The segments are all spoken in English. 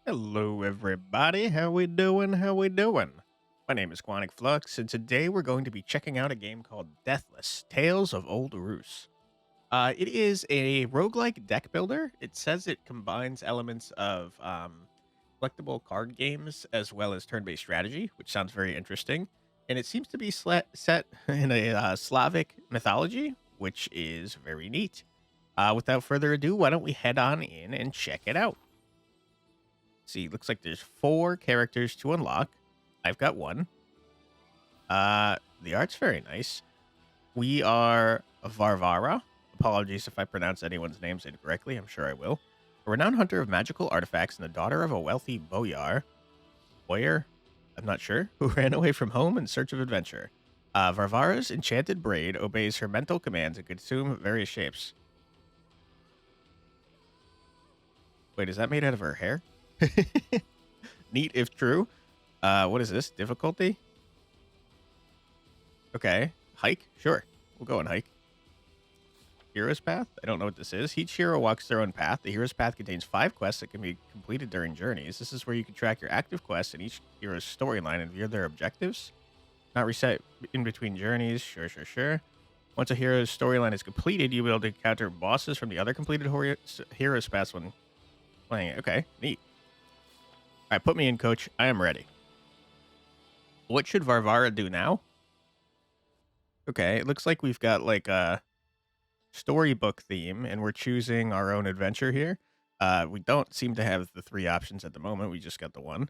Hello, everybody. How we doing? How we doing? My name is Quanic Flux, and today we're going to be checking out a game called Deathless: Tales of Old Roos. It is a roguelike deck builder. It says it combines elements of collectible card games as well as turn-based strategy, which sounds very interesting. And it seems to be set in a Slavic mythology, which is very neat. Without further ado, why don't we head on in and check it out? See, looks like there's 4 characters to unlock. I've got 1. The art's very nice. We are Varvara. Apologies if I pronounce anyone's names incorrectly. I'm sure I will. A renowned hunter of magical artifacts and the daughter of a wealthy boyar, I'm not sure, who ran away from home in search of adventure. Varvara's enchanted braid obeys her mental commands and can assume various shapes. Wait, is that made out of her hair? Neat if true. What is this? Difficulty? Okay. Hike? Sure. We'll go on hike. Hero's Path? I don't know what this is. Each hero walks their own path. The Hero's Path contains 5 quests that can be completed during journeys. This is where you can track your active quests in each hero's storyline and view their objectives. Not reset in between journeys. Sure. Once a hero's storyline is completed, you'll be able to encounter bosses from the other completed Hero's Paths when playing it. Okay, neat. All right, put me in, coach. I am ready. What should Varvara do now? Okay, it looks like we've got like a storybook theme, and we're choosing our own adventure here. We don't seem to have the 3 options at the moment. We just got the 1.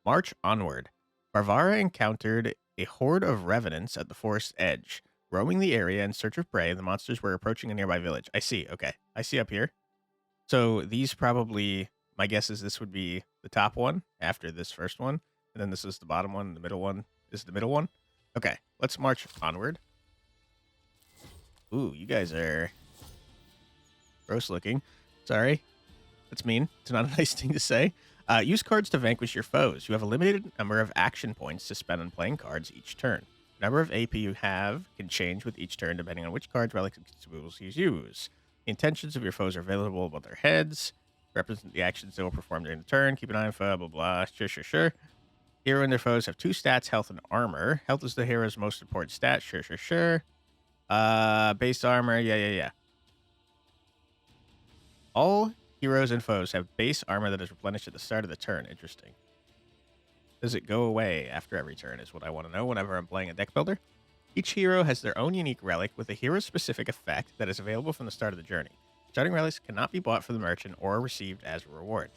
March onward. Varvara encountered a horde of revenants at the forest's edge. Roaming the area in search of prey, the monsters were approaching a nearby village. I see. Okay, I see up here. So these probably, my guess is this would be the top one after this first one. And then this is the bottom one. The middle one is the middle one. Okay, let's march onward. Ooh, you guys are gross looking. Sorry. That's mean. It's not a nice thing to say. Use cards to vanquish your foes. You have a limited number of action points to spend on playing cards each turn. The number of AP you have can change with each turn depending on which cards, relics, and consumables you use. The intentions of your foes are available above their heads. Represent the actions they will perform during the turn. Keep an eye on foe, blah, blah. Sure. Hero and their foes have 2 stats, health and armor. Health is the hero's most important stat. Sure. Base armor. Yeah. All heroes and foes have base armor that is replenished at the start of the turn. Interesting. Does it go away after every turn is what I want to know whenever I'm playing a deck builder. Each hero has their own unique relic with a hero-specific effect that is available from the start of the journey. Starting relics cannot be bought for the merchant or received as a reward.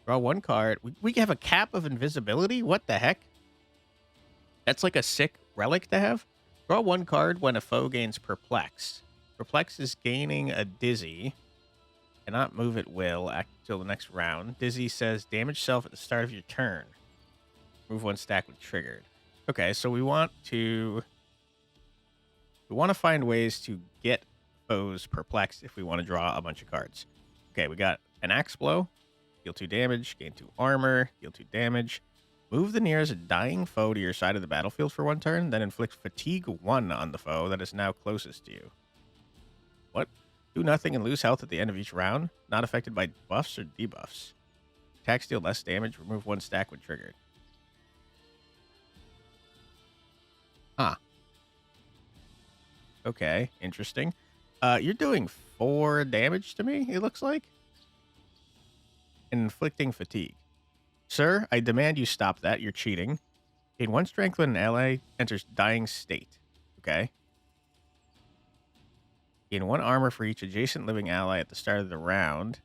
Draw 1 card. We have a cap of invisibility? What the heck? That's like a sick relic to have. Draw 1 card when a foe gains Perplex. Perplex is gaining a Dizzy. Cannot move at will until the next round. Dizzy says damage self at the start of your turn. Move 1 stack when triggered. Okay, so we want to find ways to get foes perplexed if we want to draw a bunch of cards. Okay, we got an Axe Blow. Deal 2 damage, gain 2 armor, deal 2 damage. Move the nearest dying foe to your side of the battlefield for 1 turn, then inflict fatigue 1 on the foe that is now closest to you. What? Do nothing and lose health at the end of each round. Not affected by buffs or debuffs. Attacks deal less damage. Remove 1 stack when triggered. Huh. Okay, interesting. You're doing 4 damage to me, it looks like. Inflicting fatigue. Sir, I demand you stop that. You're cheating. Gain 1 strength when an ally enters dying state. Okay. Gain 1 armor for each adjacent living ally at the start of the round.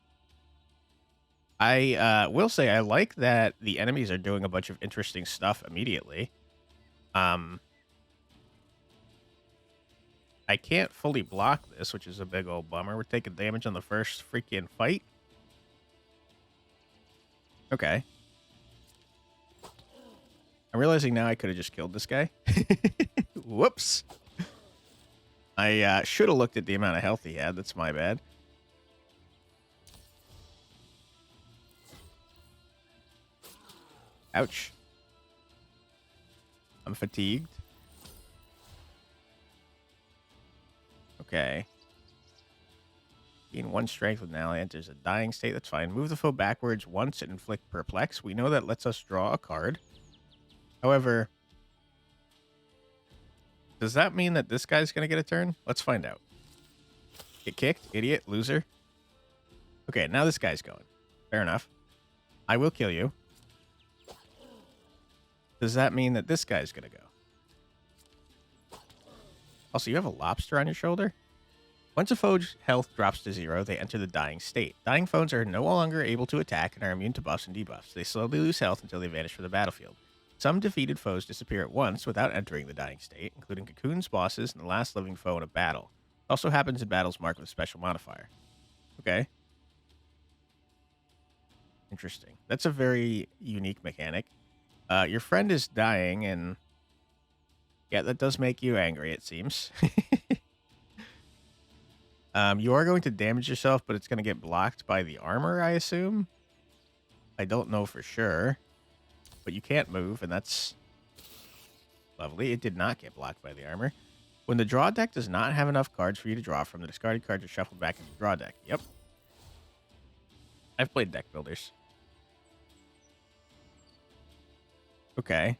I will say I like that the enemies are doing a bunch of interesting stuff immediately. I can't fully block this, which is a big old bummer. We're taking damage on the first freaking fight. Okay. I'm realizing now I could have just killed this guy. Whoops. I should have looked at the amount of health he had. That's my bad. Ouch. I'm fatigued. Okay. Gain 1 strength with an ally, enters a dying state. That's fine. Move the foe backwards once and inflict perplex. We know that lets us draw a card. However, does that mean that this guy's going to get a turn? Let's find out. Get kicked, idiot, loser. Okay, now this guy's going. Fair enough. I will kill you. Does that mean that this guy's going to go? Also, you have a lobster on your shoulder? Once a foe's health drops to 0, they enter the dying state. Dying foes are no longer able to attack and are immune to buffs and debuffs. They slowly lose health until they vanish from the battlefield. Some defeated foes disappear at once without entering the dying state, including cocoons, bosses, and the last living foe in a battle. It also happens in battles marked with a special modifier. Okay. Interesting. That's a very unique mechanic. Your friend is dying, and yeah, that does make you angry, it seems. You are going to damage yourself, but it's going to get blocked by the armor, I assume. I don't know for sure. But you can't move, and that's lovely. It did not get blocked by the armor. When the draw deck does not have enough cards for you to draw from, the discarded cards are shuffled back into the draw deck. Yep. I've played deck builders. Okay.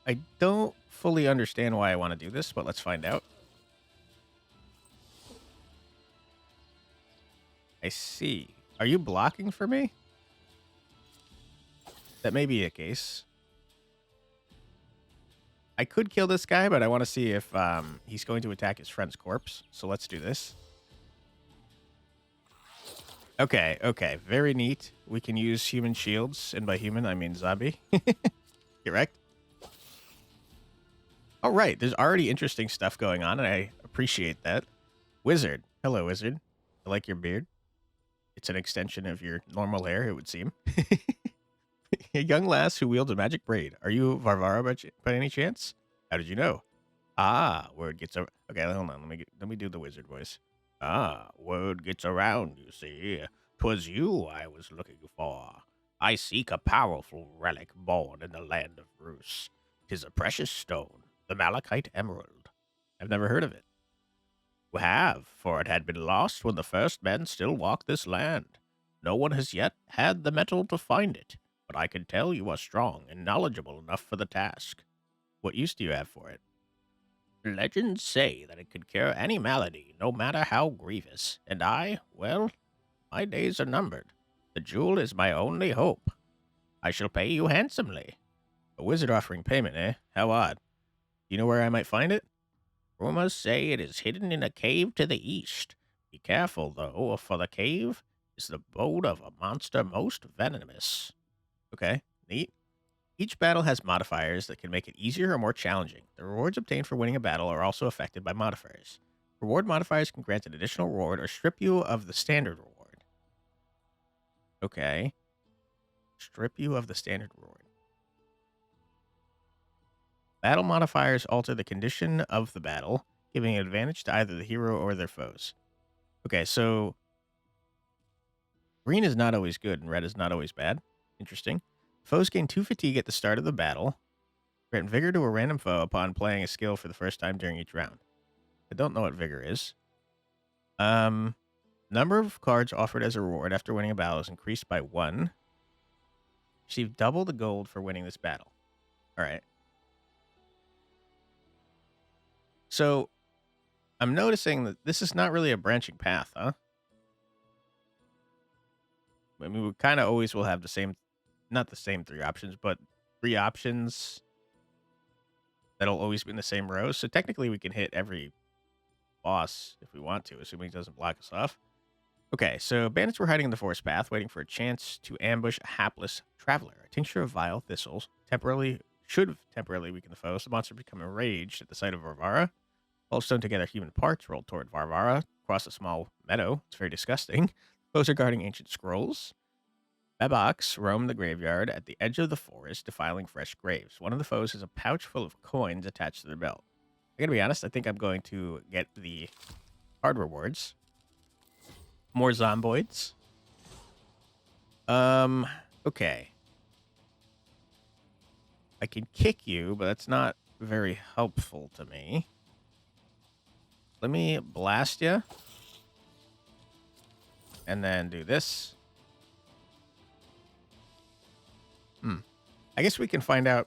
I don't fully understand why I want to do this, but let's find out. I see. Are you blocking for me? That may be a case. I could kill this guy, but I want to see if he's going to attack his friend's corpse. So let's do this. Okay, okay. Very neat. We can use human shields, and by human, I mean zombie. Correct? All right, there's already interesting stuff going on, and I appreciate that. Wizard. Hello, wizard. I like your beard. It's an extension of your normal hair, it would seem. A young lass who wields a magic braid. Are you Varvara by any chance? How did you know? Ah, word gets over. Okay, hold on. Let me do the wizard voice. Ah, word gets around, you see. 'Twas you I was looking for. I seek a powerful relic born in the land of Bruce. 'Tis a precious stone, the malachite emerald. I've never heard of it. You have, for it had been lost when the first men still walked this land. No one has yet had the metal to find it, but I can tell you are strong and knowledgeable enough for the task. What use do you have for it? Legends say that it could cure any malady, no matter how grievous, and well, my days are numbered. The jewel is my only hope. I shall pay you handsomely. A wizard offering payment, eh? How odd. Do you know where I might find it? Rumors say it is hidden in a cave to the east. Be careful, though, for the cave is the abode of a monster most venomous. Okay, neat. Each battle has modifiers that can make it easier or more challenging. The rewards obtained for winning a battle are also affected by modifiers. Reward modifiers can grant an additional reward or strip you of the standard reward. Okay. Strip you of the standard reward. Battle modifiers alter the condition of the battle, giving an advantage to either the hero or their foes. Okay, so green is not always good and red is not always bad. Interesting. Foes gain 2 fatigue at the start of the battle. Grant vigor to a random foe upon playing a skill for the first time during each round. I don't know what vigor is. Number of cards offered as a reward after winning a battle is increased by 1. Receive double the gold for winning this battle. All right. So, I'm noticing that this is not really a branching path, huh? I mean, we kind of always will have the same, not the same 3 options, but 3 options that'll always be in the same row. So technically we can hit every boss if we want to, assuming he doesn't block us off. Okay, so bandits were hiding in the forest path, waiting for a chance to ambush a hapless traveler. A tincture of vile thistles should temporarily weaken the foe, so the monster become enraged at the sight of Varvara. All sewn together human parts rolled toward Varvara across a small meadow. It's very disgusting. Foes are guarding ancient scrolls. Beboks roam the graveyard at the edge of the forest, defiling fresh graves. One of the foes has a pouch full of coins attached to their belt. I gotta be honest, I think I'm going to get the card rewards. More zomboids. Okay. I can kick you, but that's not very helpful to me. Let me blast you. And then do this. I guess we can find out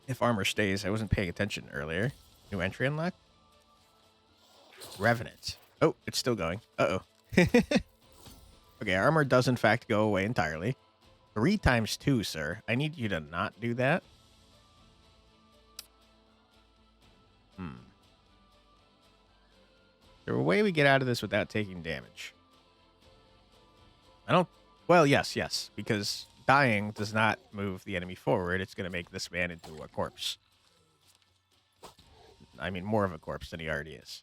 if armor stays. I wasn't paying attention earlier. New entry unlocked. Revenant. Oh, it's still going. Uh-oh. Okay, armor does in fact go away entirely. 3 times 2, sir. I need you to not do that. Is there a way we get out of this without taking damage? I don't... Well, yes. Because dying does not move the enemy forward. It's going to make this man into a corpse. I mean, more of a corpse than he already is.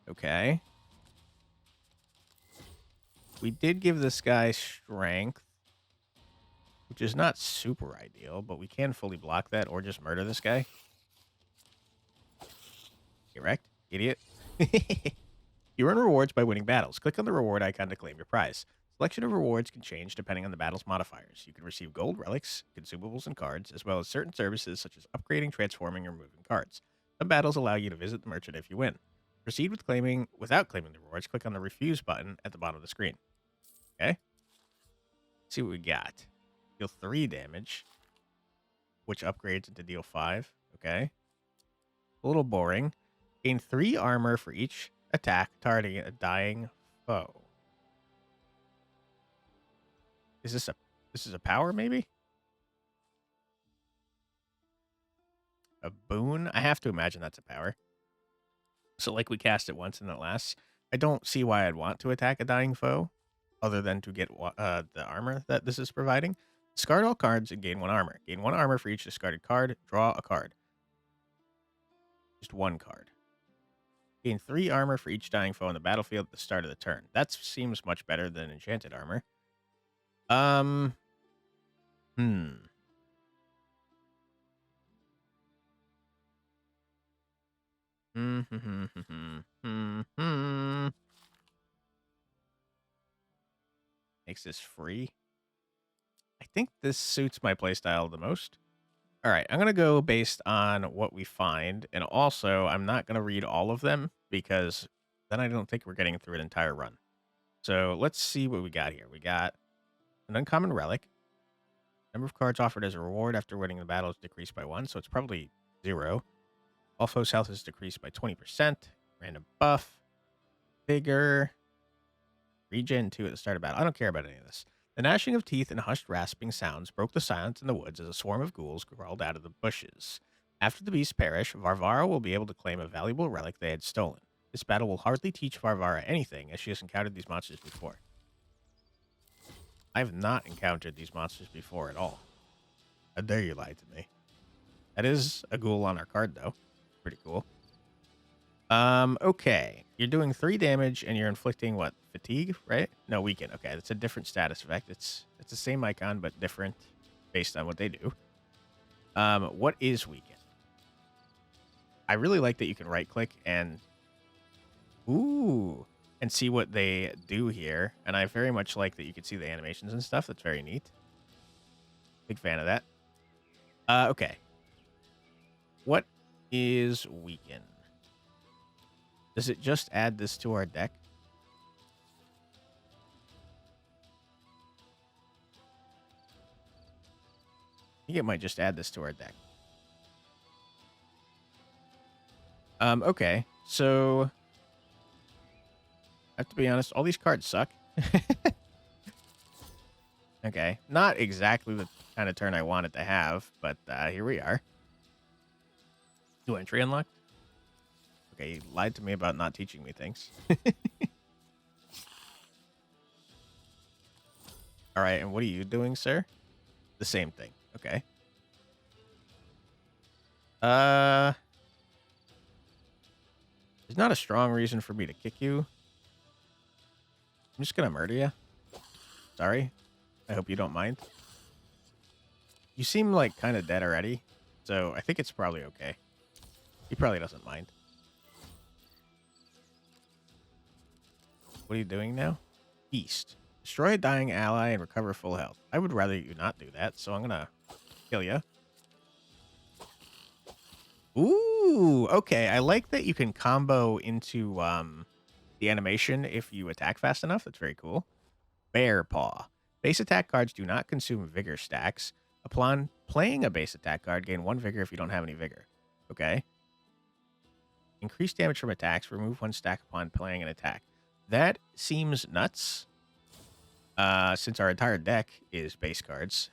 Okay. We did give this guy strength, which is not super ideal, but we can fully block that or just murder this guy. Get wrecked, idiot. You earn rewards by winning battles. Click on the reward icon to claim your prize. Selection of rewards can change depending on the battle's modifiers. You can receive gold, relics, consumables, and cards, as well as certain services such as upgrading, transforming, or moving cards. Some battles allow you to visit the merchant if you win. Proceed with claiming without claiming the rewards. Click on the refuse button at the bottom of the screen. Okay. Let's see what we got. Deal 3 damage, which upgrades into deal 5. Okay. A little boring. Gain 3 armor for each attack targeting a dying foe. Is this a power maybe? A boon? I have to imagine that's a power. So like we cast it once and it lasts. I don't see why I'd want to attack a dying foe other than to get the armor that this is providing. Discard all cards and gain 1 armor. Gain 1 armor for each discarded card. Draw a card. Just 1 card. Gain 3 armor for each dying foe on the battlefield at the start of the turn. That seems much better than enchanted armor. Makes this free. I think this suits my playstyle the most. All right, I'm going to go based on what we find. And also, I'm not going to read all of them because then I don't think we're getting through an entire run. So let's see what we got here. We got an uncommon relic. Number of cards offered as a reward after winning the battle is decreased by 1, so it's probably 0. All foes' health is decreased by 20%. Random buff. Bigger. Regen 2 at the start of battle. I don't care about any of this. The gnashing of teeth and hushed rasping sounds broke the silence in the woods as a swarm of ghouls crawled out of the bushes. After the beasts perish, Varvara will be able to claim a valuable relic they had stolen. This battle will hardly teach Varvara anything, as she has encountered these monsters before. I have not encountered these monsters before at all. How dare you lie to me? That is a ghoul on our card, though. Pretty cool. Okay. You're doing 3 damage, and you're inflicting, what, fatigue, right? No, weaken. Okay, that's a different status effect. It's the same icon, but different based on what they do. What is weaken? I really like that you can right-click and... Ooh... and see what they do here. And I very much like that you can see the animations and stuff. That's very neat. Big fan of that. Okay. What is weaken? Does it just add this to our deck? I think it might just add this to our deck. Okay. So... I have to be honest, all these cards suck. Okay, not exactly the kind of turn I wanted to have, but here we are. New entry unlocked? Okay, you lied to me about not teaching me things. All right, and what are you doing, sir? The same thing. Okay. There's not a strong reason for me to kick you. I'm just gonna murder you. Sorry. I hope you don't mind. You seem like kind of dead already, so I think it's probably okay. He probably doesn't mind. What are you doing now? East. Destroy a dying ally and recover full health. I would rather you not do that, so I'm gonna kill you. Ooh, okay. I like that you can combo into the animation if you attack fast enough. That's very cool. Bear Paw. Base attack cards do not consume vigor stacks. Upon playing a base attack card, gain 1 vigor if you don't have any vigor. Okay. Increase damage from attacks. Remove 1 stack upon playing an attack. That seems nuts. Since our entire deck is base cards.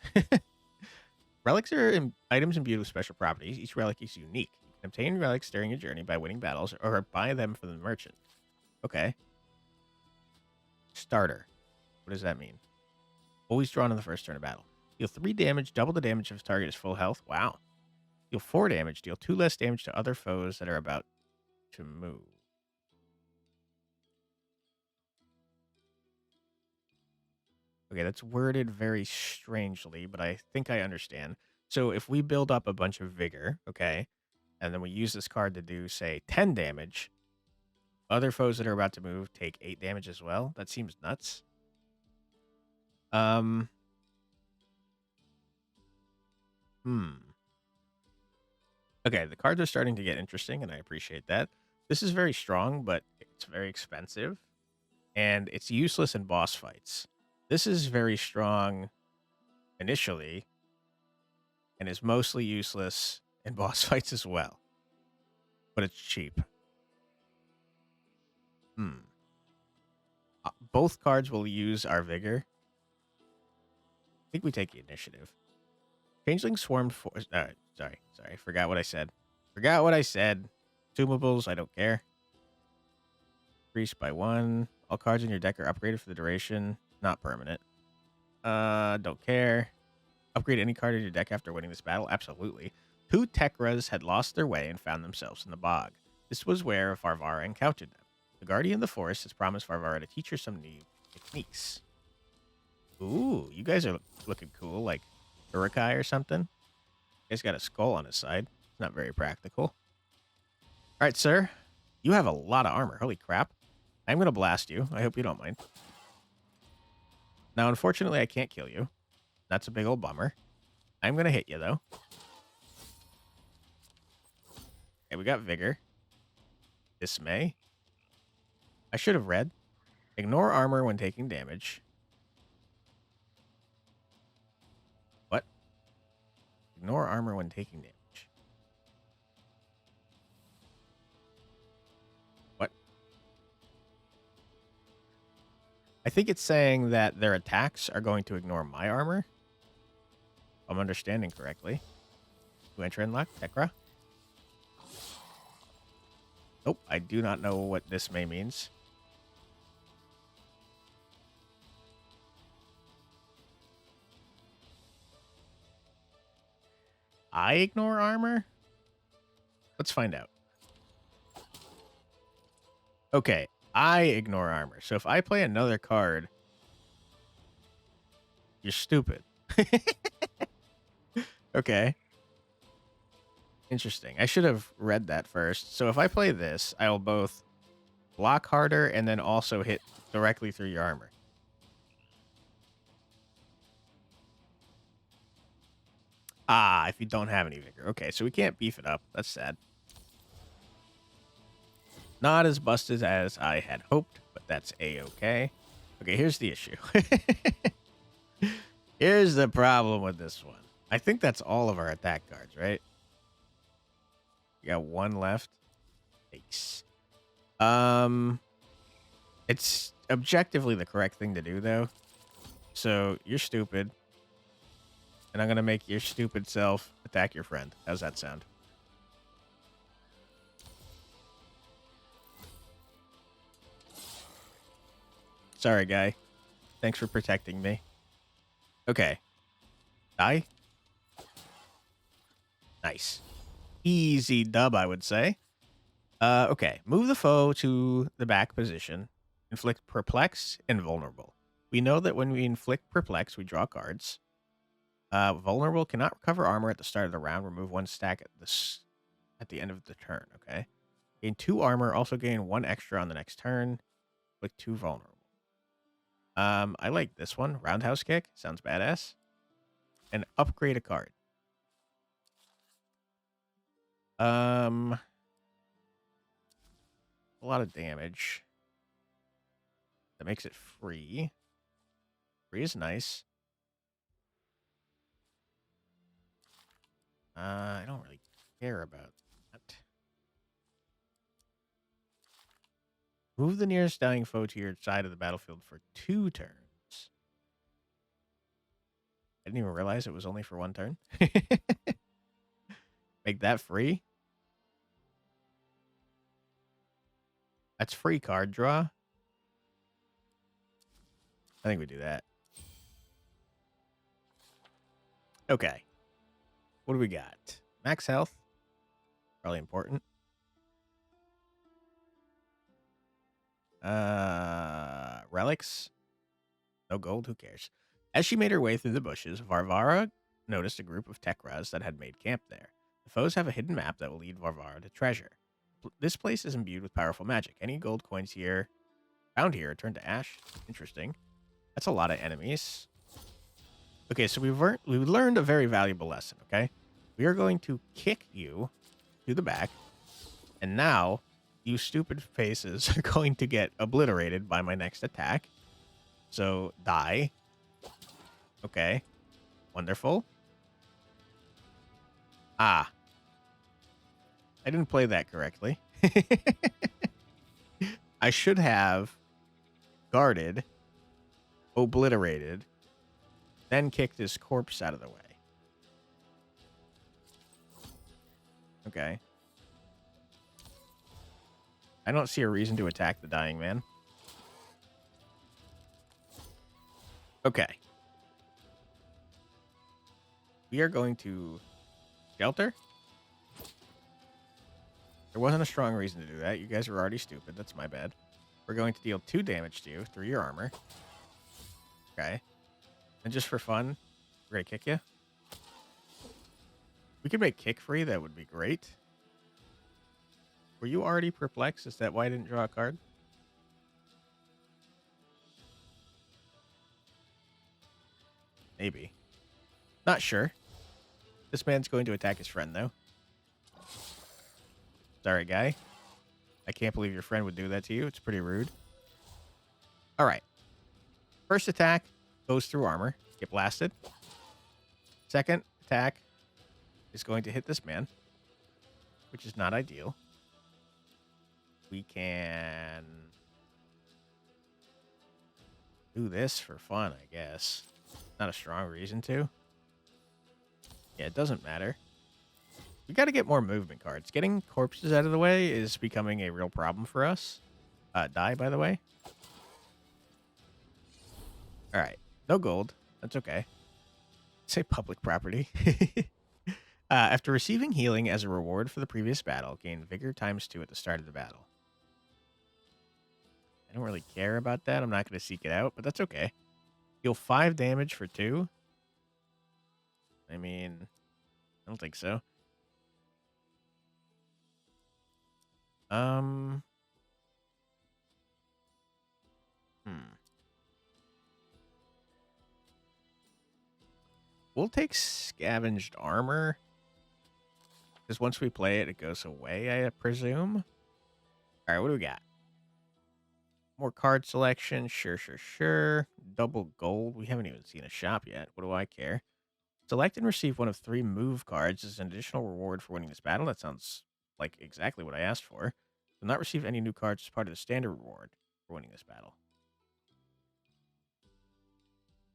Relics are items imbued with special properties. Each relic is unique. You can obtain relics during your journey by winning battles or buy them from the merchant. Okay. Starter. What does that mean? Always drawn on the first turn of battle. Deal 3 damage, double the damage if target is full health. Wow. Deal 4 damage. Deal 2 less damage to other foes that are about to move. Okay, that's worded very strangely, but I think I understand. So if we build up a bunch of vigor, okay, and then we use this card to do, say, 10 damage, other foes that are about to move take 8 damage as well. That seems nuts. Okay, the cards are starting to get interesting, and I appreciate that. This is very strong, but it's very expensive, and it's useless in boss fights. This is very strong initially, and is mostly useless in boss fights as well. But it's cheap. Both cards will use our vigor. I think we take the initiative. Changeling swarmed for... sorry. Forgot what I said. Consumables, I don't care. Increased by 1. All cards in your deck are upgraded for the duration. Not permanent. Don't care. Upgrade any card in your deck after winning this battle? Absolutely. 2 Tekras had lost their way and found themselves in the bog. This was where Varvara encountered them. The guardian of the forest has promised Varvara to teach her some new techniques. Ooh, you guys are looking cool, like Urukai or something. He's got a skull on his side. It's not very practical. All right, sir. You have a lot of armor. Holy crap. I'm going to blast you. I hope you don't mind. Now, unfortunately, I can't kill you. That's a big old bummer. I'm going to hit you, though. Okay, we got Vigor. Dismay. I should have read. Ignore armor when taking damage. What? Ignore armor when taking damage. What? I think it's saying that their attacks are going to ignore my armor. If I'm understanding correctly. To enter and lock Tekra. Nope, I do not know what Dismay means. I ignore armor? Let's find out. Okay, I ignore armor. So if I play another card, you're stupid. Okay. Interesting. I should have read that first. So if I play this, I will both block harder and then also hit directly through your armor. Ah, if you don't have any vigor. Okay, so we can't beef it up. That's sad. Not as busted as I had hoped, but that's a-okay. Okay, here's the issue. Here's the problem with this one. I think that's all of our attack cards, right? We got 1 left. Yikes. It's objectively the correct thing to do, though. So, you're stupid. And I'm going to make your stupid self attack your friend. How's that sound? Sorry, guy. Thanks for protecting me. Okay. Die. Nice. Easy dub, I would say. Okay. Move the foe to the back position. Inflict Perplex and Vulnerable. We know that when we inflict Perplex, we draw cards. Vulnerable cannot recover armor at the start of the round. Remove 1 stack at the end of the turn. Okay. Gain 2 armor. Also gain 1 extra on the next turn. With 2 vulnerable. I like this one. Roundhouse Kick. Sounds badass. And upgrade a card. A lot of damage. That makes it free. Free is nice. I don't really care about that. Move the nearest dying foe to your side of the battlefield for 2 turns. I didn't even realize it was only for 1 turn. Make that free. That's free card draw. I think we do that. Okay. What do we got? Max health. Probably important. Relics. No gold, who cares? As she made her way through the bushes, Varvara noticed a group of Tekras that had made camp there. The foes have a hidden map that will lead Varvara to treasure. This place is imbued with powerful magic. Any gold coins here found here are turned to ash. Interesting. That's a lot of enemies. Okay, so we've learned a very valuable lesson, okay? We are going to kick you to the back, and now you stupid faces are going to get obliterated by my next attack. So, die. Okay. Wonderful. Ah. I didn't play that correctly. I should have guarded, obliterated, then kicked his corpse out of the way. Okay. I don't see a reason to attack the dying man. Okay. We are going to shelter. There wasn't a strong reason to do that. You guys were already stupid. That's my bad. We're going to deal 2 damage to you through your armor. Okay. And just for fun, we're going to kick you. We could make kick free. That would be great. Were you already perplexed? Is that why I didn't draw a card? Maybe. Not sure. This man's going to attack his friend, though. Sorry, guy. I can't believe your friend would do that to you. It's pretty rude. All right. First attack goes through armor. Get blasted. Second attack is going to hit this man, which is not ideal. We can do this for fun, I guess. Not a strong reason to. Yeah, it doesn't matter. We got to get more movement cards. Getting corpses out of the way is becoming a real problem for us. Die, by the way. All right. No gold. That's okay. Say public property. After receiving healing as a reward for the previous battle, gain vigor ×2 at the start of the battle. I don't really care about that. I'm not going to seek it out, but that's okay. Heal 5 damage for 2. I mean, I don't think so. We'll take scavenged armor. Because once we play it, it goes away, I presume. All right, what do we got? More card selection. Sure. Double gold. We haven't even seen a shop yet. What do I care? Select and receive one of 3 move cards as an additional reward for winning this battle. That sounds like exactly what I asked for. Do not receive any new cards as part of the standard reward for winning this battle.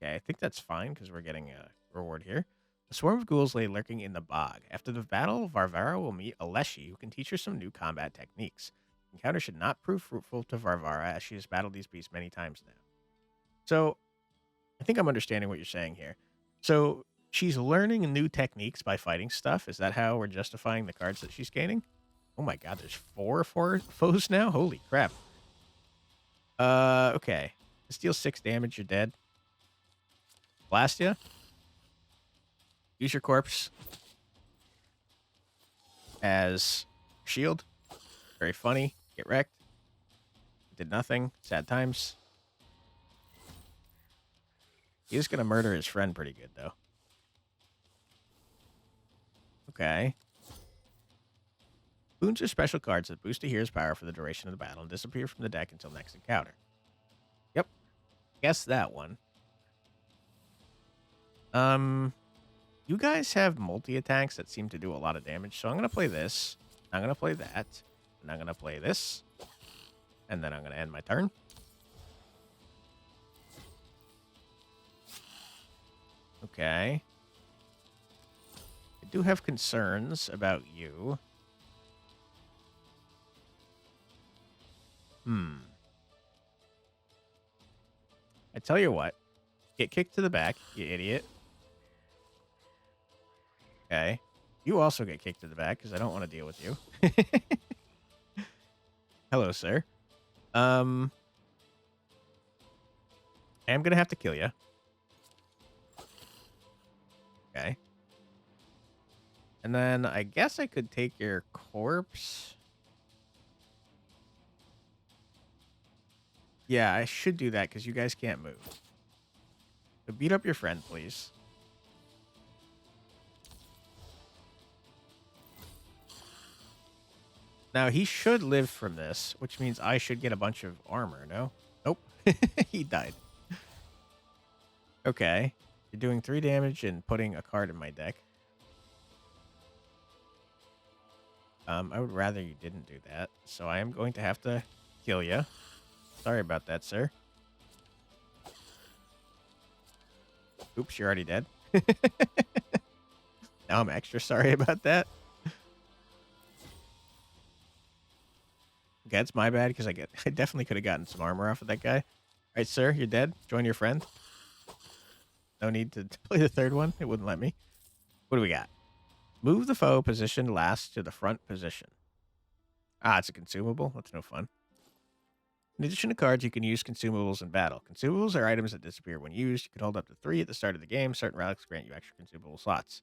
Okay, I think that's fine because we're getting a reward here. A swarm of ghouls lay lurking in the bog. After the battle, Varvara will meet Aleshi, who can teach her some new combat techniques. The encounter should not prove fruitful to Varvara, as she has battled these beasts many times now. So, I think I'm understanding what you're saying here. So, she's learning new techniques by fighting stuff. Is that how we're justifying the cards that she's gaining? Oh my god, there's 4 foes now? Holy crap. Okay. This deals 6 damage, you're dead. Blast ya. Use your corpse as shield. Very funny. Get wrecked. Did nothing. Sad times. He's going to murder his friend pretty good, though. Okay. Boons are special cards that boost a hero's power for the duration of the battle and disappear from the deck until next encounter. Yep. Guess that one. You guys have multi-attacks that seem to do a lot of damage, so I'm going to play this. I'm going to play that. And I'm going to play this. And then I'm going to end my turn. Okay. I do have concerns about you. I tell you what. Get kicked to the back, you idiot. Okay. You also get kicked to the back, because I don't want to deal with you. Hello, sir. I am going to have to kill you. Okay. And then I guess I could take your corpse. Yeah, I should do that because you guys can't move. So beat up your friend, please. Now, he should live from this, which means I should get a bunch of armor, no? Nope. He died. Okay. You're doing 3 damage and putting a card in my deck. I would rather you didn't do that, so I am going to have to kill you. Sorry about that, sir. Oops, you're already dead. Now I'm extra sorry about that. Okay, it's my bad because I definitely could have gotten some armor off of that guy. All right, sir, you're dead. Join your friend. No need to play the third one. It wouldn't let me. What do we got? Move the foe positioned last to the front position. Ah, it's a consumable. That's no fun. In addition to cards, you can use consumables in battle. Consumables are items that disappear when used. You can hold up to 3 at the start of the game. Certain relics grant you extra consumable slots.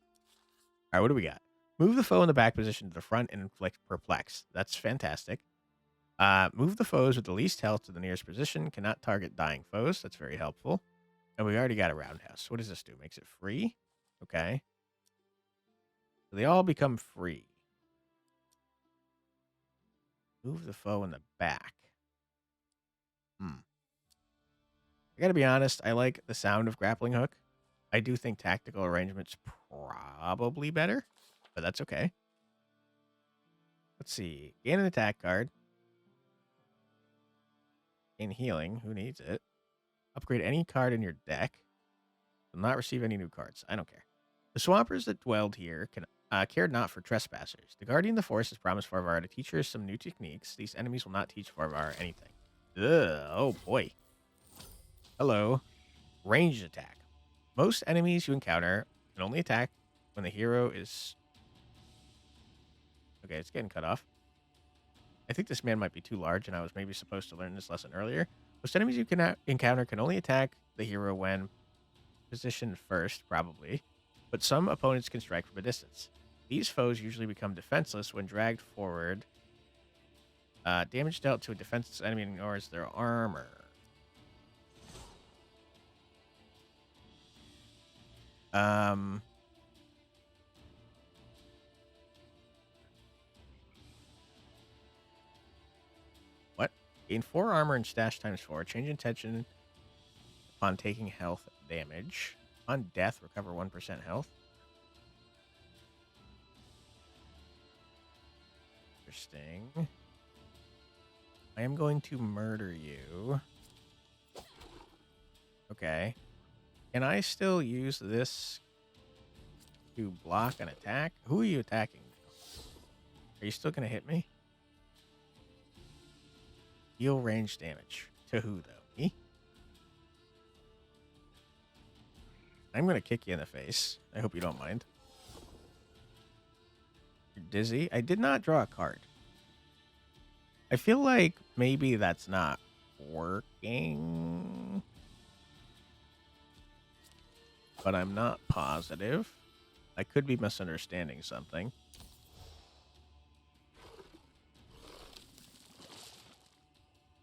All right, what do we got? Move the foe in the back position to the front and inflict perplex. That's fantastic. Move the foes with the least health to the nearest position. Cannot target dying foes. That's very helpful. And we already got a roundhouse. What does this do? Makes it free? Okay. So they all become free. Move the foe in the back. I gotta be honest, I like the sound of grappling hook. I do think tactical arrangement's probably better, but that's okay. Let's see. Gain an attack card. Gain healing. Who needs it? Upgrade any card in your deck. Will not receive any new cards. I don't care. The swampers that dwelled here cared not for trespassers. The guardian of the forest has promised Farvar to teach her some new techniques. These enemies will not teach Farvar anything. Ugh, oh boy. Hello. Ranged attack. Most enemies you encounter can only attack when the hero is... Okay, it's getting cut off. I think this man might be too large, and I was maybe supposed to learn this lesson earlier. Most enemies you can encounter can only attack the hero when positioned first, probably. But some opponents can strike from a distance. These foes usually become defenseless when dragged forward. Damage dealt to a defenseless enemy ignores their armor. What? Gain 4 armor and stash times 4. Change intention upon taking health damage. On death, recover 1% health. Interesting. I am going to murder you. Okay. Can I still use this to block an attack? Who are you attacking? Are you still going to hit me? Deal range damage. To who, though? Me? I'm going to kick you in the face. I hope you don't mind. You're dizzy. I did not draw a card. I feel like maybe that's not working. But I'm not positive. I could be misunderstanding something.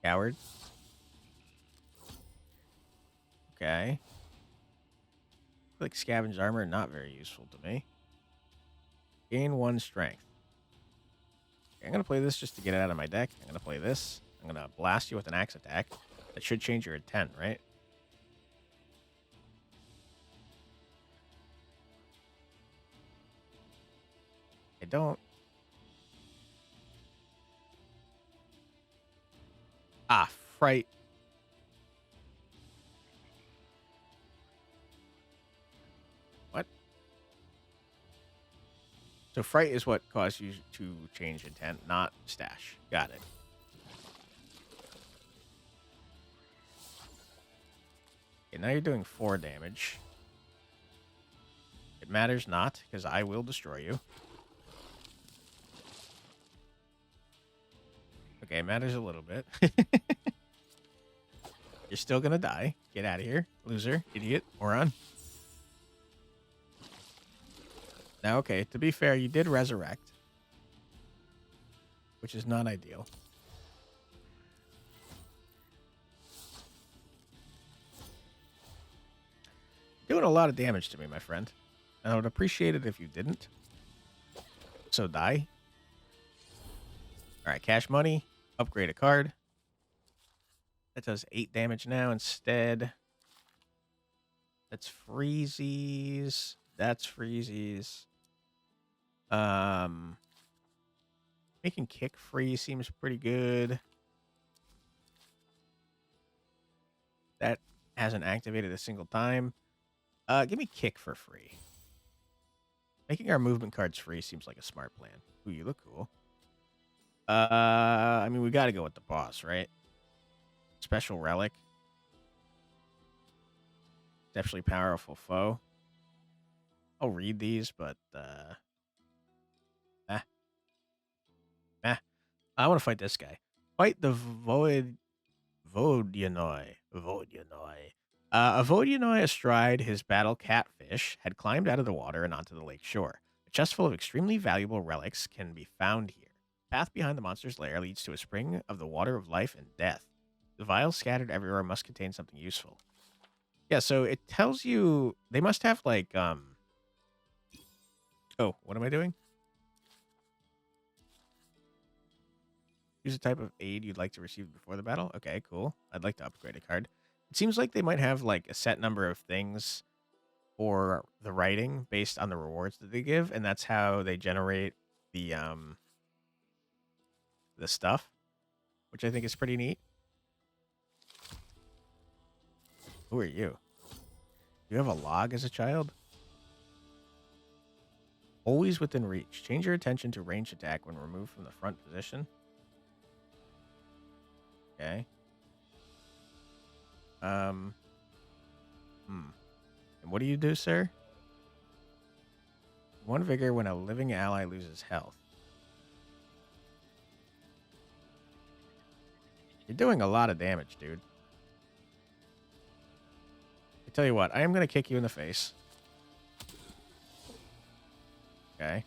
Coward. Okay. Like scavenge armor, not very useful to me. Gain 1 strength. I'm going to play this just to get it out of my deck. I'm going to play this. I'm going to blast you with an axe attack. That should change your intent, right? I don't. Ah, fright. What? So fright is what caused you to change intent, not stash. Got it. Okay, now you're doing 4 damage. It matters not, because I will destroy you. Okay, it matters a little bit. You're still gonna die. Get out of here, loser, idiot, moron. Now, okay, to be fair, you did resurrect, which is not ideal. Doing a lot of damage to me, my friend. And I would appreciate it if you didn't. So die. All right, cash money. Upgrade a card. That does 8 damage now instead. That's freezies. That's freezies. Making kick free seems pretty good. That hasn't activated a single time. Give me kick for free. Making our movement cards free seems like a smart plan. Ooh, you look cool. I mean, we got to go with the boss, right? Special relic. Exceptionally powerful foe. I'll read these, but I want to fight this guy. Fight the Vodyanoi. A Vodyanoi astride his battle catfish had climbed out of the water and onto the lake shore. A chest full of extremely valuable relics can be found here. The path behind the monster's lair leads to a spring of the water of life and death. The vials scattered everywhere must contain something useful. Yeah, so it tells you they must have like oh, what am I doing? Use a type of aid you'd like to receive before the battle. Okay, cool. I'd like to upgrade a card. It seems like they might have like a set number of things for the writing based on the rewards that they give, and that's how they generate the stuff, which I think is pretty neat. Who are you? Do you have a log as a child? Always within reach. Change your attention to ranged attack when removed from the front position. Okay. And what do you do, sir? 1 vigor when a living ally loses health. You're doing a lot of damage, dude. I tell you what, I am going to kick you in the face. Okay.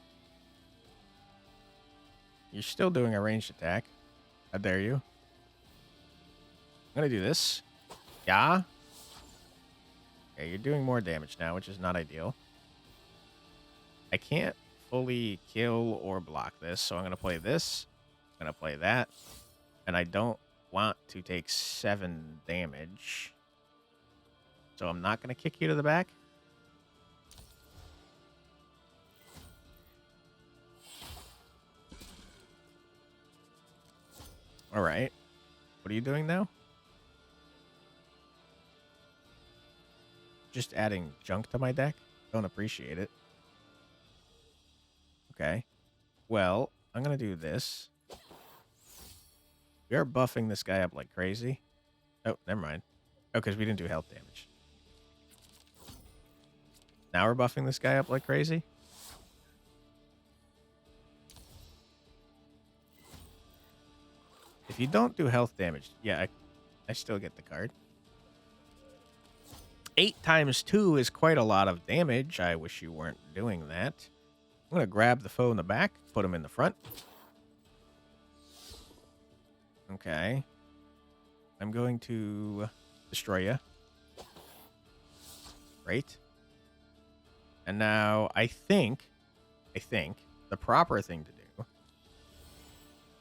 You're still doing a ranged attack. How dare you? I'm going to do this. Yeah. Okay, you're doing more damage now, which is not ideal. I can't fully kill or block this, so I'm going to play this. I'm going to play that. And I don't want to take 7 damage. So I'm not going to kick you to the back. All right. What are you doing now? Just adding junk to my deck? Don't appreciate it. Okay. Well, I'm going to do this. We are buffing this guy up like crazy. Oh, never mind. Oh, because we didn't do health damage. Now we're buffing this guy up like crazy. If you don't do health damage, yeah, I still get the card. 8 times 2 is quite a lot of damage. I wish you weren't doing that. I'm going to grab the foe in the back, put him in the front. Okay. I'm going to destroy you. Great. And now I think the proper thing to do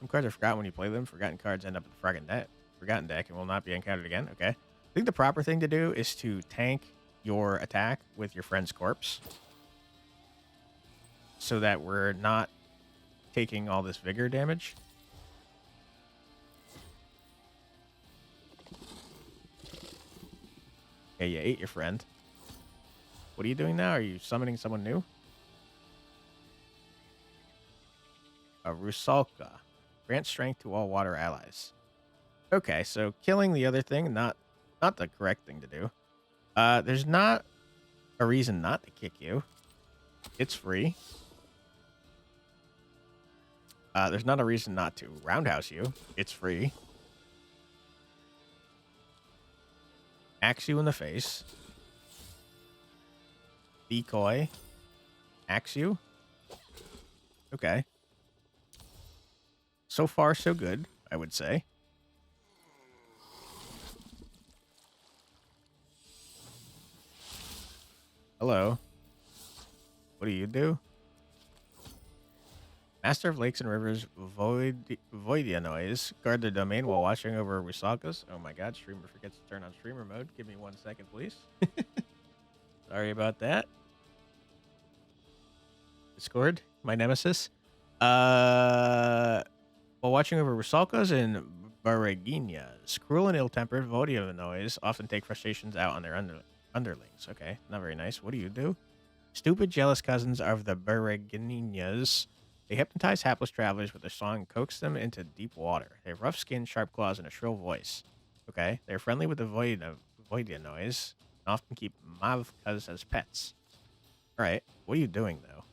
Some cards are forgotten when you play them. Forgotten cards end up in the forgotten deck and will not be encountered again. Okay. I think the proper thing to do is to tank your attack with your friend's corpse so that we're not taking all this vigor damage. Okay, you ate your friend. What are you doing now? Are you summoning someone new? A Rusalka. Grant strength to all water allies. Okay, so killing the other thing, not the correct thing to do. There's not a reason not to kick you. It's free. There's not a reason not to roundhouse you. It's free. Axe you in the face. Decoy. Axe you. Okay. So far, so good, I would say. Hello. What do you do? Master of Lakes and Rivers, Voidia Noise. Guard the domain while watching over Rusalkas. Oh my god, streamer forgets to turn on streamer mode. Give me 1 second, please. Sorry about that. Discord, my nemesis. While watching over Rusalkas and Bareginas, cruel and ill-tempered Voidia Noise often take frustrations out on their underlings. Okay, not very nice. What do you do? Stupid, jealous cousins of the Bareginas. They hypnotize hapless travelers with their song and coax them into deep water. They have rough skin, sharp claws, and a shrill voice. Okay, they're friendly with the Voidia Noise and often keep Mavkas as pets. Alright, what are you doing, though?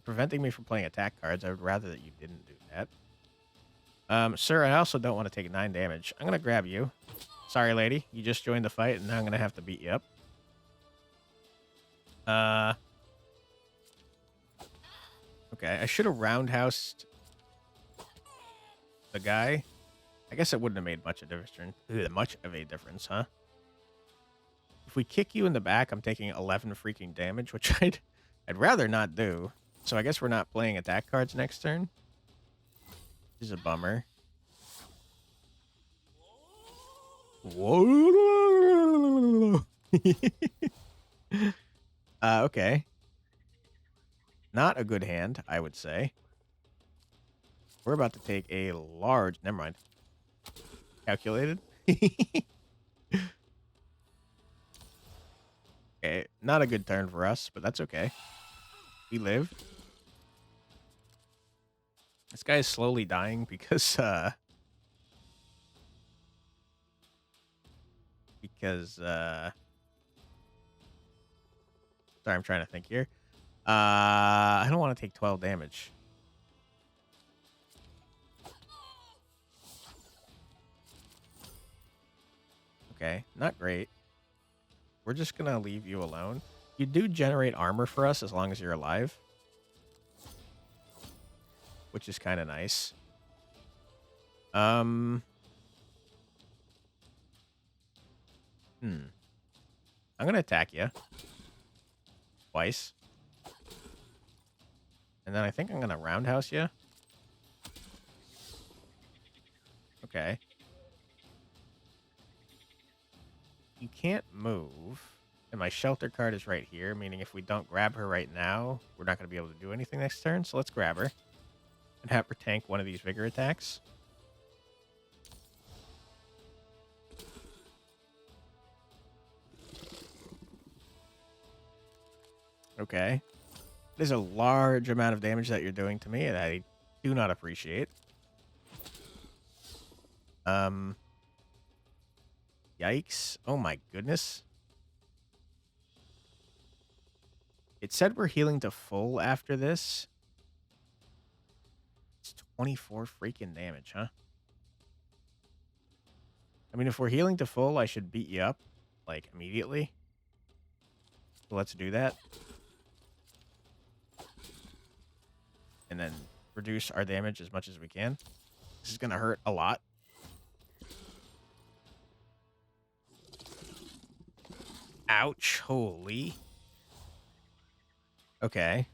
Preventing me from playing attack cards. I would rather that you didn't do that. Sir, I also don't want to take 9 damage. I'm going to grab you. Sorry, lady. You just joined the fight, and now I'm going to have to beat you up. Okay, I should have roundhoused the guy. I guess it wouldn't have made much of a difference, huh? If we kick you in the back, I'm taking 11 freaking damage, which I'd rather not do. So I guess we're not playing attack cards next turn. This is a bummer. Whoa. Okay. Not a good hand, I would say. We're about to take a large... Never mind. Calculated. Okay, not a good turn for us, but that's okay. We live. This guy is slowly dying because... Sorry, I'm trying to think here. I don't want to take 12 damage. Okay, not great. We're just going to leave you alone. You do generate armor for us as long as you're alive, which is kind of nice. I'm going to attack you twice. And then I think I'm going to roundhouse you. Okay. You can't move. And my shelter card is right here, meaning if we don't grab her right now, we're not going to be able to do anything next turn. So let's grab her and have her tank one of these vigor attacks. Okay. There's a large amount of damage that you're doing to me, and I do not appreciate. Yikes. Oh my goodness. It said we're healing to full after this. It's 24 freaking damage, huh? I mean, if we're healing to full, I should beat you up, like, immediately. So let's do that. And then reduce our damage as much as we can. This is going to hurt a lot. Ouch. Holy. Okay.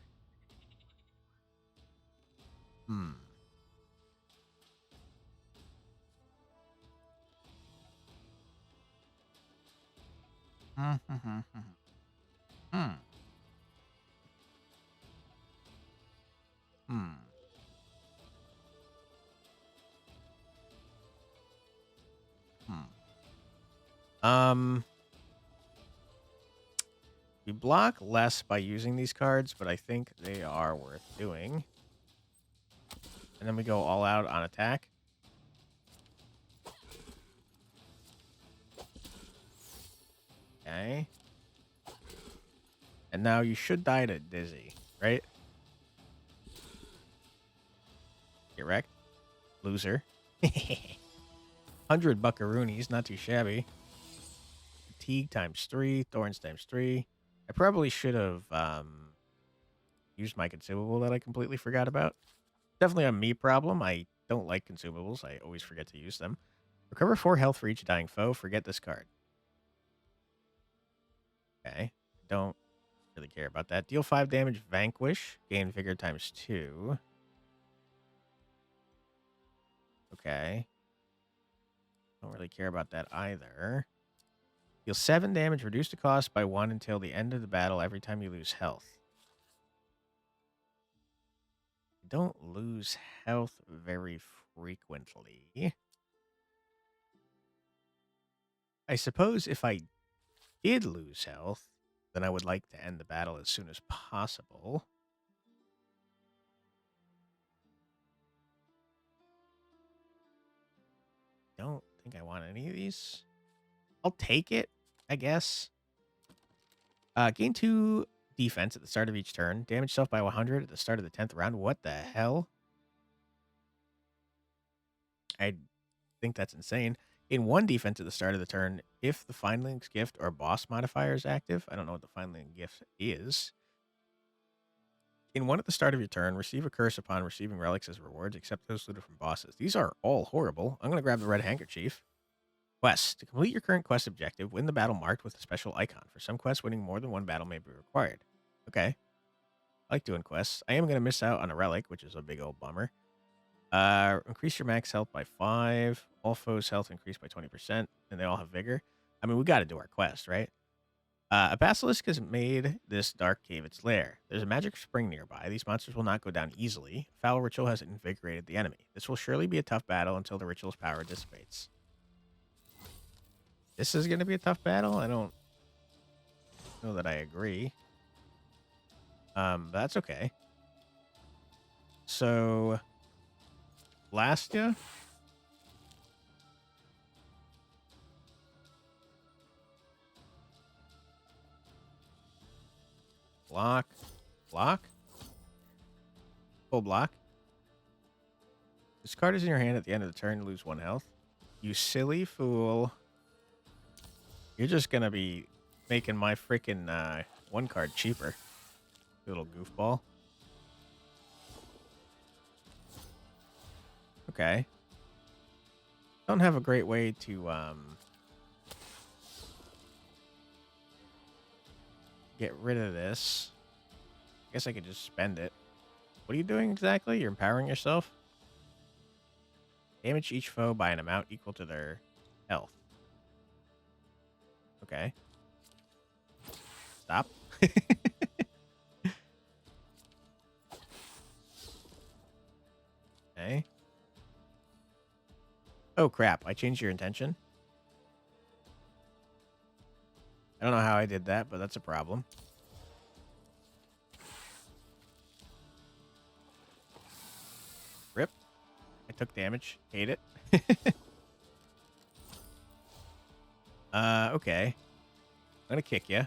Hmm. Hmm. Hmm. Hmm. Hmm. Hmm. Um, we block less by using these cards, but I think they are worth doing. And then we go all out on attack. Okay. And now you should die to Dizzy, right? Get wrecked. Loser. 100 buckaroonies, not too shabby. Fatigue times 3, thorns times 3. I probably should have used my consumable that I completely forgot about. Definitely a me problem. I don't like consumables. I always forget to use them. Recover 4 health for each dying foe. Forget this card. Okay. Don't really care about that. Deal 5 damage, vanquish. Gain vigor times 2. Okay. Don't really care about that either. Deal 7 damage, reduce the cost by 1 until the end of the battle every time you lose health. Don't lose health very frequently. I suppose if I did lose health, then I would like to end the battle as soon as possible. Don't think I want any of these. I'll take it, I guess. Gain 2 defense at the start of each turn. Damage self by 100 at the start of the 10th round. What the hell? I think that's insane. In 1 defense at the start of the turn, if the Findling's Gift or boss modifier is active. I don't know what the Findling Gift is. In 1 at the start of your turn, receive a curse upon receiving relics as rewards, except those looted from bosses. These are all horrible. I'm going to grab the red handkerchief. Quest. To complete your current quest objective, win the battle marked with a special icon. For some quests, winning more than 1 battle may be required. Okay. I like doing quests. I am going to miss out on a relic, which is a big old bummer. Increase your max health by 5. All foes' health increased by 20%, and they all have vigor. I mean, we got to do our quest, right? A basilisk has made this dark cave its lair. There's a magic spring nearby. These monsters will not go down easily. Foul ritual has invigorated the enemy. This will surely be a tough battle until the ritual's power dissipates. This is going to be a tough battle. I don't know that I agree. That's okay. So, Lastia. Block. Block. Full block. This card is in your hand at the end of the turn. Lose 1 health. You silly fool. You're just going to be making my freaking 1 card cheaper. Little goofball. Okay. Don't have a great way to get rid of this. I guess I could just spend it. What are you doing exactly? You're empowering yourself? Damage each foe by an amount equal to their health. Okay. Stop. Okay. Oh, crap. I changed your intention. I don't know how I did that, but that's a problem. Rip. I took damage. Hate it. Okay. I'm gonna kick you.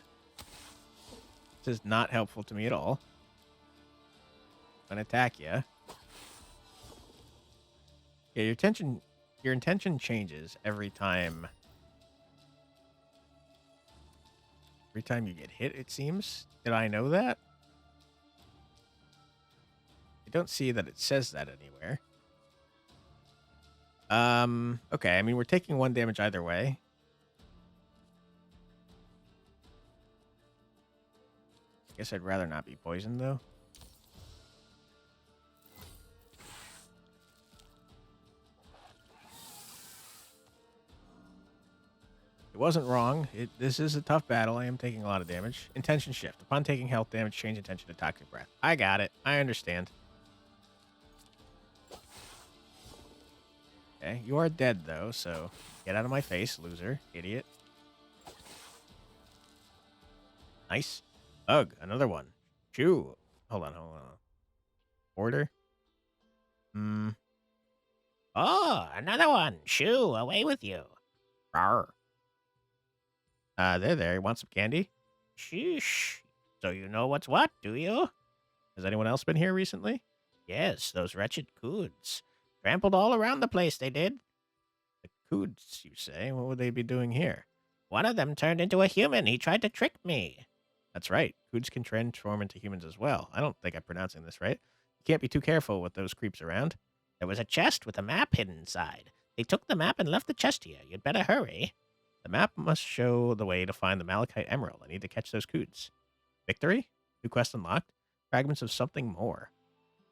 This is not helpful to me at all. I'm gonna attack you. Yeah, your intention changes every time you get hit, it seems. Did I know that? I don't see that it says that anywhere. Okay, I mean, we're taking 1 damage either way. Guess I'd rather not be poisoned, though. It wasn't wrong. This is a tough battle. I am taking a lot of damage. Intention shift. Upon taking health damage, change intention to toxic breath. I got it. I understand. Okay, you are dead, though, so get out of my face, loser. Idiot. Nice. Ugh, another one. Chew. Hold on. Order. Oh, another one. Shoo, away with you. Rawr. There. You want some candy? Sheesh. So you know what's what, do you? Has anyone else been here recently? Yes, those wretched coods. Trampled all around the place, they did. The Coods, you say? What would they be doing here? One of them turned into a human. He tried to trick me. That's right. Coods can transform into humans as well. I don't think I'm pronouncing this right. You can't be too careful with those creeps around. There was a chest with a map hidden inside. They took the map and left the chest here. You'd better hurry. The map must show the way to find the Malachite Emerald. I need to catch those Coods. Victory? New quest unlocked? Fragments of something more.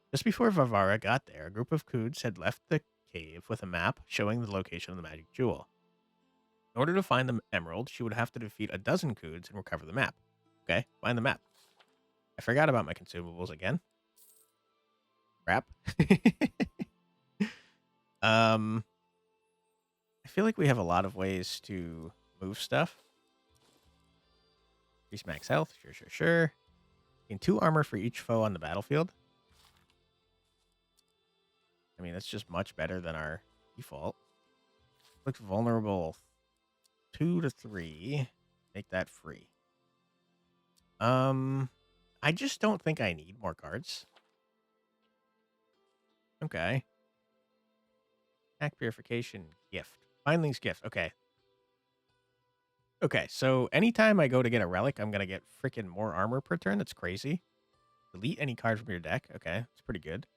Just before Varvara got there, a group of Coods had left the cave with a map showing the location of the magic jewel. In order to find the emerald, she would have to defeat a dozen Coods and recover the map. Okay, find the map. I forgot about my consumables again. Crap. I feel like we have a lot of ways to move stuff. Increase max health. Sure. Gain 2 armor for each foe on the battlefield. I mean, that's just much better than our default. Looks vulnerable 2 to 3. Make that free. I just don't think I need more cards. Okay. Attack purification gift. Findling's gift. Okay. Okay, so anytime I go to get a relic, I'm going to get freaking more armor per turn. That's crazy. Delete any card from your deck. Okay, that's pretty good.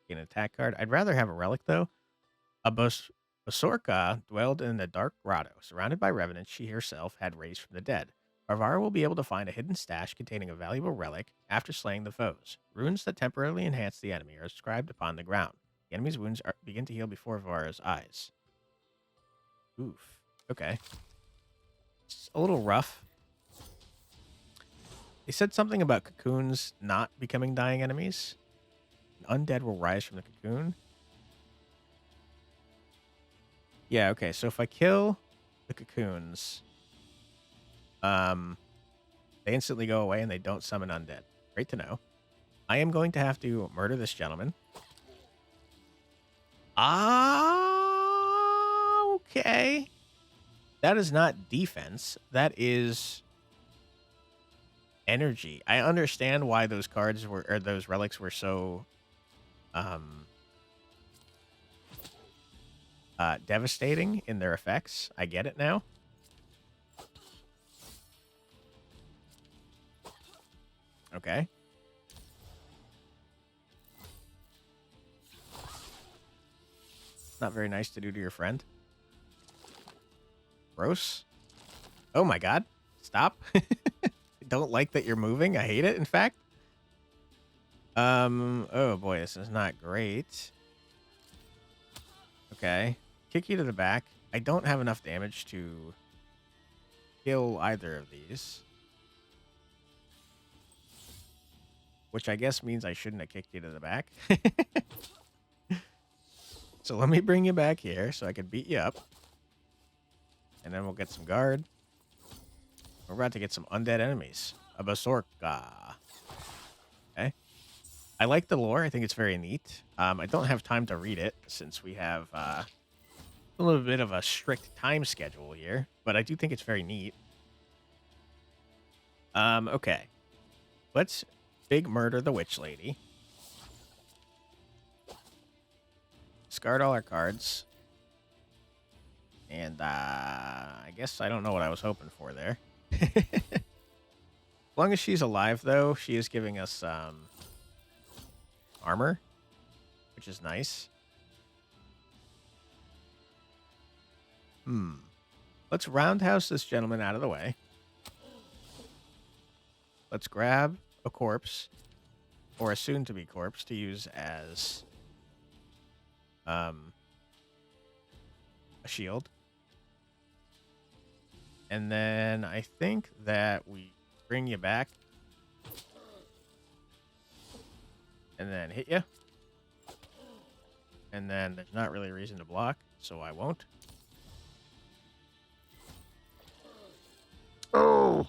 Get an attack card. I'd rather have a relic, though. A Basorka dwelled in the dark grotto. Surrounded by revenants, she herself had raised from the dead. Varvara will be able to find a hidden stash containing a valuable relic after slaying the foes. Runes that temporarily enhance the enemy are inscribed upon the ground. The enemy's wounds begin to heal before Varvara's eyes. Oof. Okay. It's a little rough. They said something about cocoons not becoming dying enemies. An undead will rise from the cocoon. Yeah, okay. So if I kill the cocoons, they instantly go away and they don't summon undead. Great to know. I am going to have to murder this gentleman. Okay. That is not defense. That is energy. I understand why those cards were, or those relics were so devastating in their effects. I get it now. Okay. Not very nice to do to your friend. Gross. Oh my god. Stop. I don't like that you're moving. I hate it, in fact. Oh boy, this is not great. Okay. Kick you to the back. I don't have enough damage to kill either of these. Which I guess means I shouldn't have kicked you to the back. So let me bring you back here so I can beat you up. And then we'll get some guard. We're about to get some undead enemies. A Basorka. Okay. I like the lore. I think it's very neat. I don't have time to read it since we have a little bit of a strict time schedule here. But I do think it's very neat. Okay. Let's big murder the witch lady. Discard all our cards. And I guess I don't know what I was hoping for there. As long as she's alive, though, she is giving us armor, which is nice. Let's roundhouse this gentleman out of the way. Let's grab a corpse, or a soon-to-be corpse, to use as a shield. And then I think that we bring you back. And then hit you. And then there's not really a reason to block, so I won't. Oh!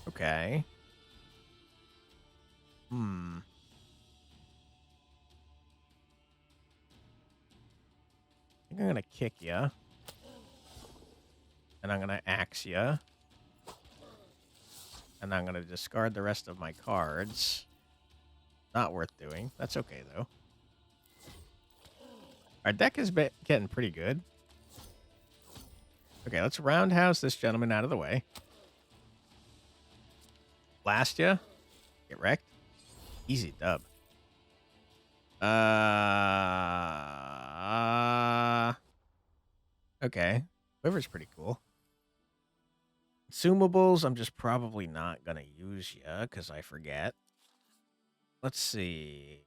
Okay. I think I'm going to kick you. And I'm going to axe you. And I'm going to discard the rest of my cards. Not worth doing. That's okay, though. Our deck is getting pretty good. Okay, let's roundhouse this gentleman out of the way. Blast ya. Get wrecked. Easy dub. Okay. Quiver's pretty cool. Consumables, I'm just probably not going to use ya because I forget. Let's see.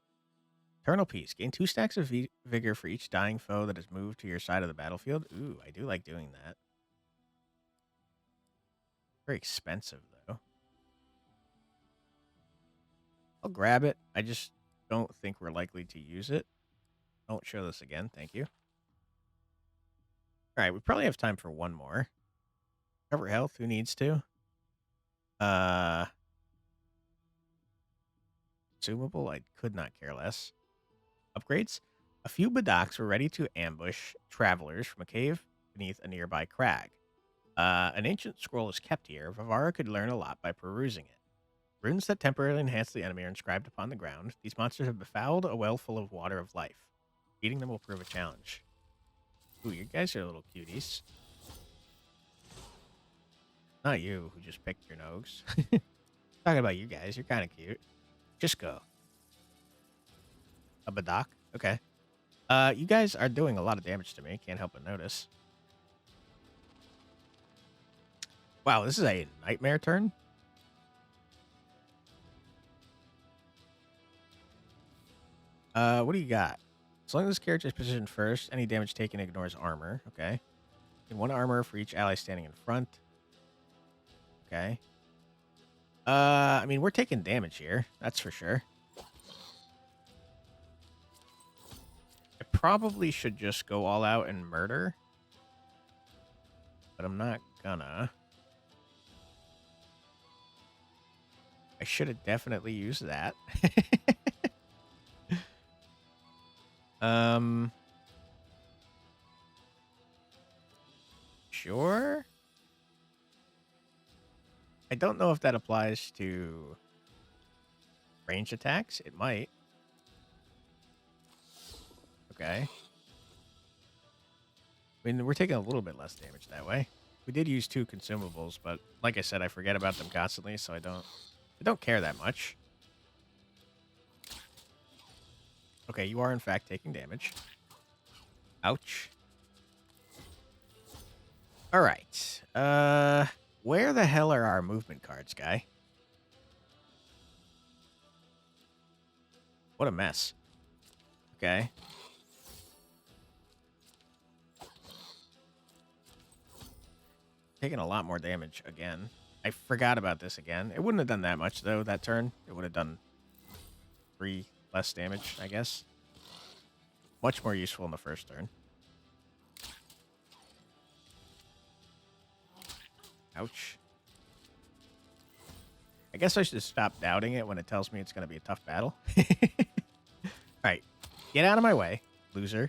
Eternal Peace. Gain 2 stacks of vigor for each dying foe that is moved to your side of the battlefield. Ooh, I do like doing that. Very expensive, though. I'll grab it. I just don't think we're likely to use it. Don't show this again. Thank you. All right, we probably have time for one more. Cover health. Who needs to? Consumable. I could not care less. Upgrades. A few Badaks were ready to ambush travelers from a cave beneath a nearby crag. An ancient scroll is kept here. Vivara could learn a lot by perusing it. Runes that temporarily enhance the enemy are inscribed upon the ground. These monsters have befouled a well full of water of life. Beating them will prove a challenge. Ooh, you guys are little cuties. Not you, who just picked your nose. Talking about you guys. You're kind of cute. Just go. A Badak? Okay. You guys are doing a lot of damage to me. Can't help but notice. Wow, this is a nightmare turn. What do you got? As long as this character is positioned first, any damage taken ignores armor. Okay. And 1 armor for each ally standing in front. Okay. I mean, we're taking damage here. That's for sure. I probably should just go all out and murder. But I'm not gonna. I should have definitely used that. Sure. I don't know if that applies to range attacks. It might. Okay. I mean, we're taking a little bit less damage that way. We did use 2 consumables, but like I said, I forget about them constantly, so I don't care that much. Okay, you are in fact taking damage. Ouch. All right. Where the hell are our movement cards, guy? What a mess. Okay. Taking a lot more damage again. I forgot about this again. It wouldn't have done that much, though, that turn. It would have done 3 less damage, I guess. Much more useful in the first turn. Ouch. I guess I should stop doubting it when it tells me it's going to be a tough battle. All right. Get out of my way, loser.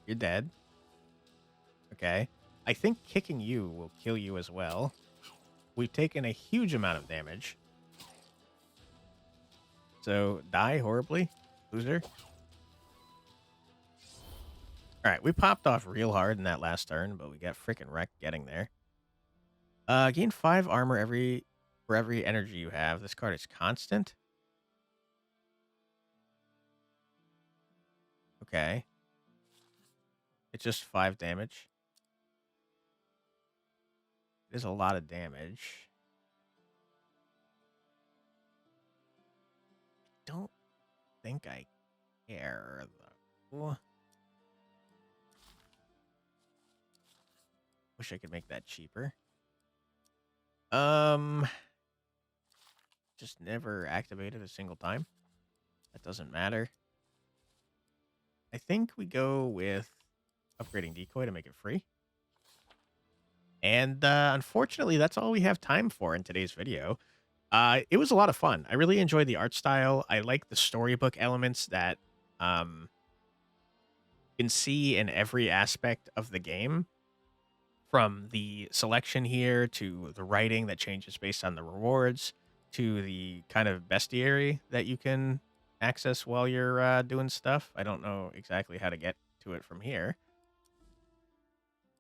You're dead. Okay. I think kicking you will kill you as well. We've taken a huge amount of damage. So, die horribly, loser. All right, we popped off real hard in that last turn, but we got freaking wrecked getting there. Gain 5 armor for every energy you have. This card is constant. Okay. It's just 5 damage. It is a lot of damage. Don't think I Here, though. Wish I could make that cheaper. Just never activated a single time. That doesn't matter. I think we go with upgrading decoy to make it free. And unfortunately, that's all we have time for in today's video. It was a lot of fun. I really enjoyed the art style. I like the storybook elements that you can see in every aspect of the game, from the selection here to the writing that changes based on the rewards to the kind of bestiary that you can access while you're doing stuff. I don't know exactly how to get to it from here.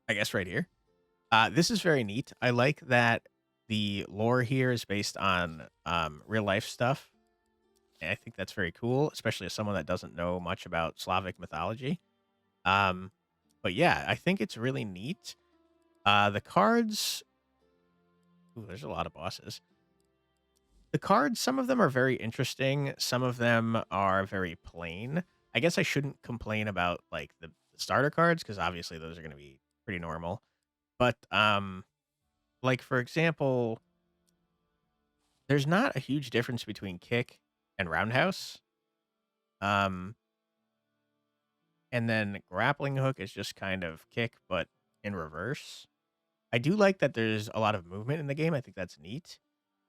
I guess right here. This is very neat. I like that the lore here is based on real life stuff. And I think that's very cool, especially as someone that doesn't know much about Slavic mythology. But yeah, I think it's really neat. The cards. Ooh, there's a lot of bosses. The cards, some of them are very interesting. Some of them are very plain. I guess I shouldn't complain about like the starter cards because obviously those are going to be pretty normal. But like for example, there's not a huge difference between kick and roundhouse. And then grappling hook is just kind of kick, but in reverse. I do like that there's a lot of movement in the game. I think that's neat.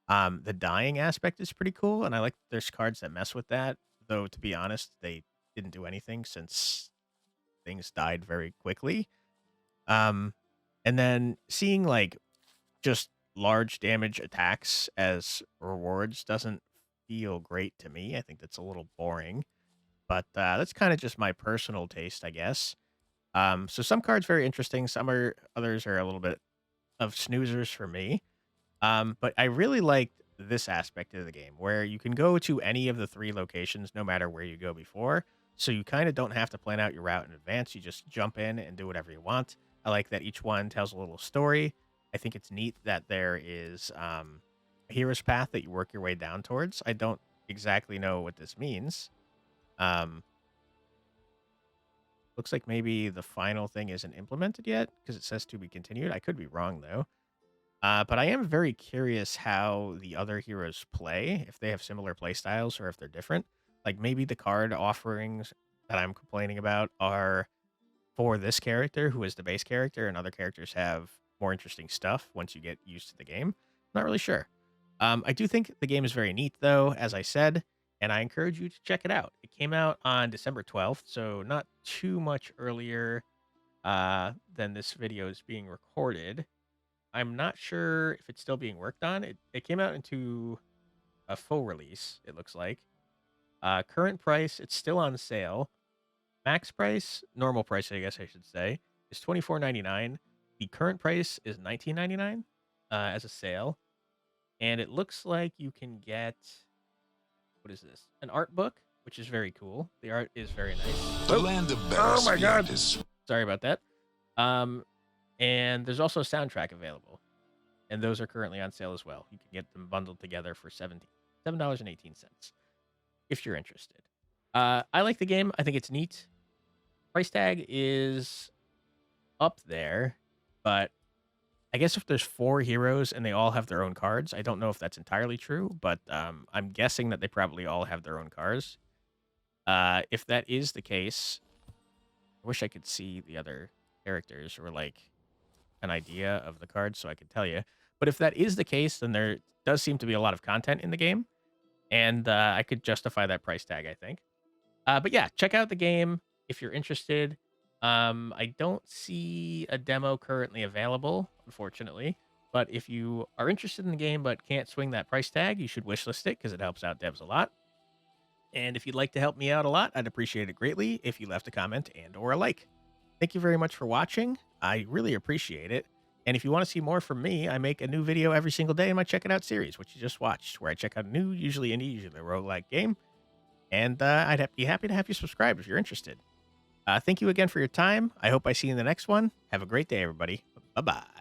The dying aspect is pretty cool, and I like that there's cards that mess with that. Though to be honest, they didn't do anything since things died very quickly. And then seeing like just large damage attacks as rewards doesn't feel great to me. I think that's a little boring, but that's kind of just my personal taste, I guess. So some cards very interesting. Others are a little bit of snoozers for me. But I really liked this aspect of the game where you can go to any of the 3 locations no matter where you go before. So you kind of don't have to plan out your route in advance. You just jump in and do whatever you want. I like that each one tells a little story. I think it's neat that there is a hero's path that you work your way down towards. I don't exactly know what this means. Looks like maybe the final thing isn't implemented yet because it says to be continued. I could be wrong, though. But I am very curious how the other heroes play, if they have similar play styles or if they're different. Like maybe the card offerings that I'm complaining about are for this character who is the base character, and other characters have more interesting stuff once you get used to the game. Not really sure. I do think the game is very neat, though, as I said, and I encourage you to check it out. It came out on December 12th, so not too much earlier than this video is being recorded. I'm not sure if it's still being worked on. It came out into a full release, it looks like. Current price, it's still on sale. Max price, normal price, I guess I should say, is $24.99. The current price is $19.99 as a sale. And it looks like you can get, what is this? An art book, which is very cool. The art is very nice. The land of Oh my God. Is... Sorry about that. And there's also a soundtrack available. And those are currently on sale as well. You can get them bundled together for $7.18 if you're interested. I like the game. I think it's neat. Price tag is up there, but I guess if there's 4 heroes and they all have their own cards, I don't know if that's entirely true, but I'm guessing that they probably all have their own cards. If that is the case, I wish I could see the other characters or like an idea of the cards so I could tell you. But if that is the case, then there does seem to be a lot of content in the game, and I could justify that price tag, I think. But yeah, check out the game if you're interested. I don't see a demo currently available, unfortunately. But if you are interested in the game but can't swing that price tag, you should wishlist it because it helps out devs a lot. And if you'd like to help me out a lot, I'd appreciate it greatly if you left a comment and or a like. Thank you very much for watching. I really appreciate it. And if you want to see more from me, I make a new video every single day in my Check It Out series, which you just watched, where I check out a new, usually indie, usually a roguelike game. And I'd be happy to have you subscribe if you're interested. Thank you again for your time. I hope I see you in the next one. Have a great day, everybody. Bye-bye.